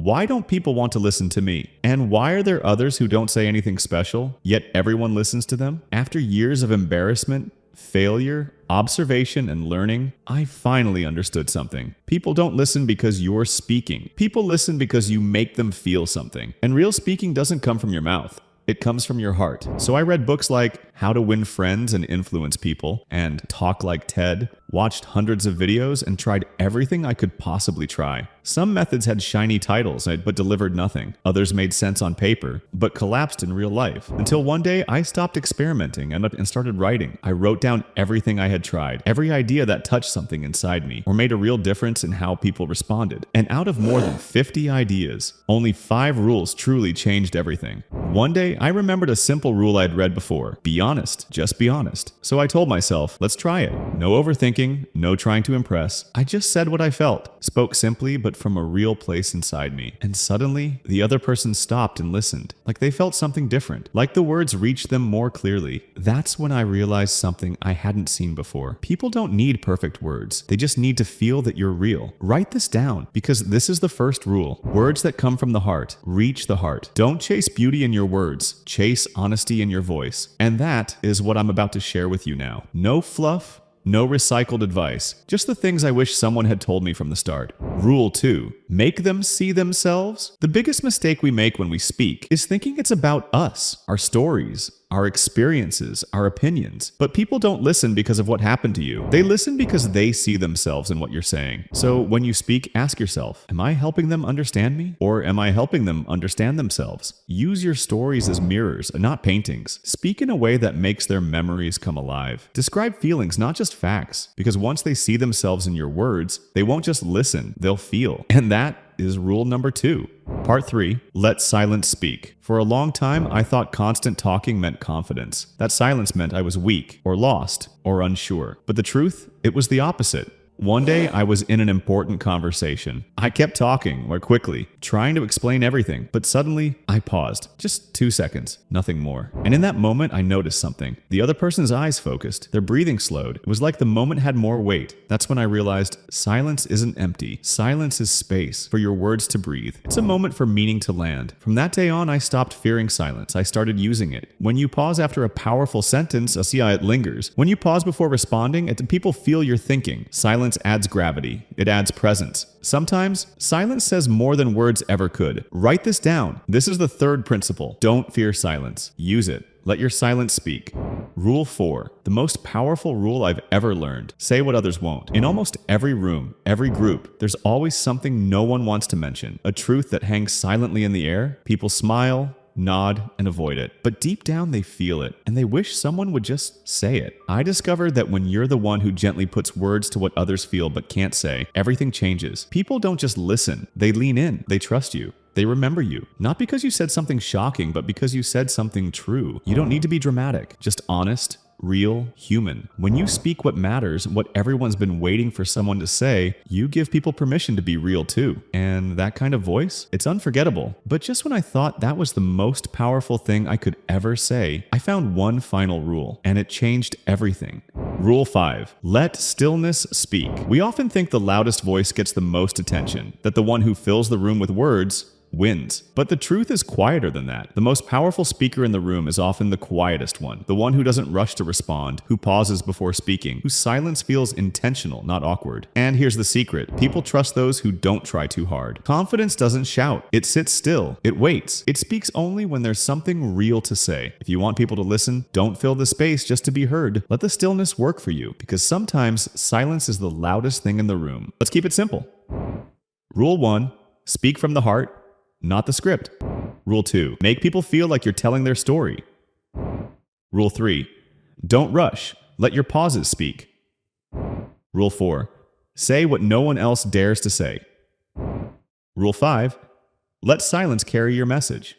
Why don't people want to listen to me? And why are there others who don't say anything special, yet everyone listens to them? After years of embarrassment, failure, observation, and learning, I finally understood something. People don't listen because you're speaking. People listen because you make them feel something. And real speaking doesn't come from your mouth. It comes from your heart. So I read books like How to Win Friends and Influence People and Talk Like Ted, watched hundreds of videos, and tried everything I could possibly try. Some methods had shiny titles but delivered nothing. Others made sense on paper, but collapsed in real life. Until one day, I stopped experimenting and started writing. I wrote down everything I had tried, every idea that touched something inside me or made a real difference in how people responded. And out of more than 50 ideas, only 5 rules truly changed everything. One day, I remembered a simple rule I'd read before. Be honest, just be honest. So I told myself, let's try it. No overthinking, no trying to impress. I just said what I felt, spoke simply but from a real place inside me. And suddenly, the other person stopped and listened, like they felt something different, like the words reached them more clearly. That's when I realized something I hadn't seen before. People don't need perfect words. They just need to feel that you're real. Write this down, because this is the first rule. Words that come from the heart reach the heart. Don't chase beauty in your words. Chase honesty in your voice. And that is what I'm about to share with you now. No fluff, no recycled advice, just the things I wish someone had told me from the start. Rule 2. Make them see themselves. The biggest mistake we make when we speak is thinking it's about us, our stories, our experiences, our opinions. But people don't listen because of what happened to you. They listen because they see themselves in what you're saying. So when you speak, ask yourself, am I helping them understand me? Or am I helping them understand themselves? Use your stories as mirrors, not paintings. Speak in a way that makes their memories come alive. Describe feelings, not just facts. Because once they see themselves in your words, they won't just listen, they'll feel. And that is rule number 2. Part 3. Let silence speak. For a long time, I thought constant talking meant confidence. That silence meant I was weak, or lost, or unsure. But the truth? It was the opposite. One day, I was in an important conversation. I kept talking, more quickly, trying to explain everything, but suddenly, I paused. Just 2 seconds, nothing more. And in that moment, I noticed something. The other person's eyes focused, their breathing slowed. It was like the moment had more weight. That's when I realized silence isn't empty. Silence is space for your words to breathe. It's a moment for meaning to land. From that day on, I stopped fearing silence. I started using it. When you pause after a powerful sentence, see how it lingers. When you pause before responding, people feel you're thinking. Silence adds gravity. It adds presence. Sometimes, silence says more than words ever could. Write this down. This is the 3rd principle. Don't fear silence. Use it. Let your silence speak. Rule 4. The most powerful rule I've ever learned. Say what others won't. In almost every room, every group, there's always something no one wants to mention. A truth that hangs silently in the air. People smile, nod, and avoid it. But deep down they feel it, and they wish someone would just say it. I discovered that when you're the one who gently puts words to what others feel but can't say, everything changes. People don't just listen, they lean in, they trust you. They remember you, not because you said something shocking, but because you said something true. You don't need to be dramatic, just honest, real, human. When you speak what matters, what everyone's been waiting for someone to say, you give people permission to be real too. And that kind of voice, it's unforgettable. But just when I thought that was the most powerful thing I could ever say, I found one final rule, and it changed everything. Rule 5. Let stillness speak. We often think the loudest voice gets the most attention, that the one who fills the room with words wins. But the truth is quieter than that. The most powerful speaker in the room is often the quietest one, the one who doesn't rush to respond, who pauses before speaking, whose silence feels intentional, not awkward. And here's the secret. People trust those who don't try too hard. Confidence doesn't shout. It sits still. It waits. It speaks only when there's something real to say. If you want people to listen, don't fill the space just to be heard. Let the stillness work for you, because sometimes silence is the loudest thing in the room. Let's keep it simple. Rule 1. Speak from the heart, not the script. Rule 2. Make people feel like you're telling their story. Rule 3. Don't rush. Let your pauses speak. Rule 4. Say what no one else dares to say. Rule 5. Let silence carry your message.